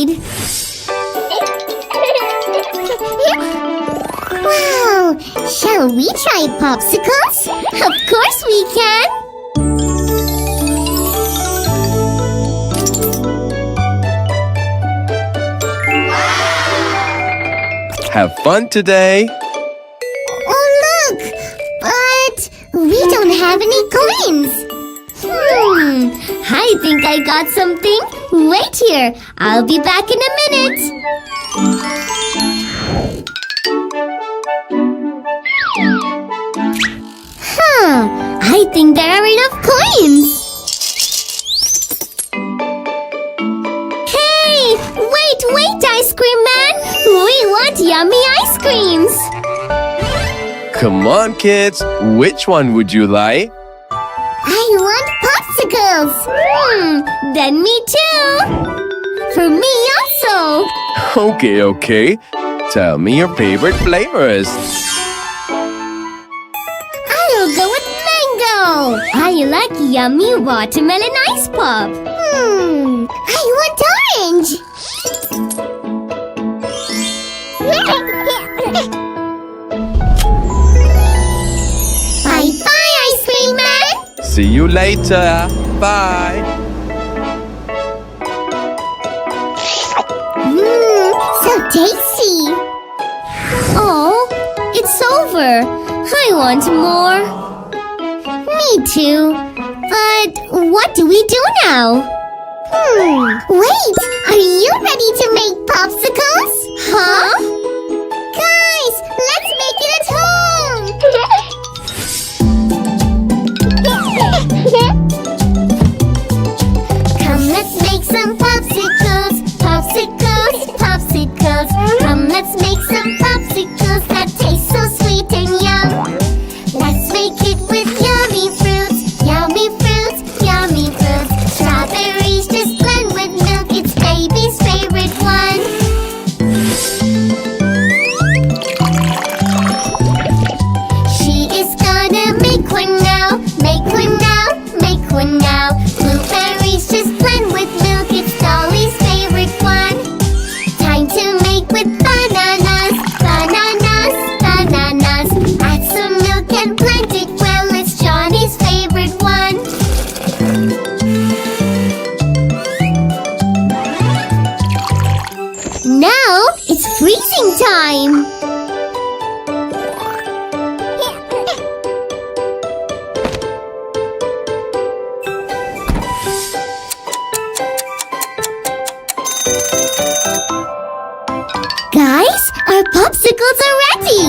inside. Wow! Shall we try popsicles? Of course we can! Have fun today! Oh, look! But we don't have any coins! I think I got something. Wait here. I'll be back in a minute. I think there are enough coins. Hey! Wait, ice cream man! We want yummy ice creams! Come on, kids! Which one would you like? I want popsicles! Then me too! For me also! Okay. Tell me your favorite flavors. I'll go with mango! I like yummy watermelon ice pop! I want orange! Bye-bye, ice cream man! See you later. Bye. So tasty! Oh, it's over. I want more. Me too. But what do we do now? Wait! Are you ready to make popsicles? Huh? Guys, let's make it at home! Come, let's make some popsicles. Popsicles, popsicles. Come, let's make some popsicles that taste so sweet and yum. Let's make it with yummy fruits, yummy fruits, yummy fruits. Strawberries just blend with milk, it's baby's favorite one. She is gonna make one now, make one now, make one now. Blueberries just blend with milk, it's Dolly's favorite one. Time to make with bananas, bananas, bananas. Add some milk and blend it well, it's Johnny's favorite one. Now it's freezing time. Guys, our popsicles are ready!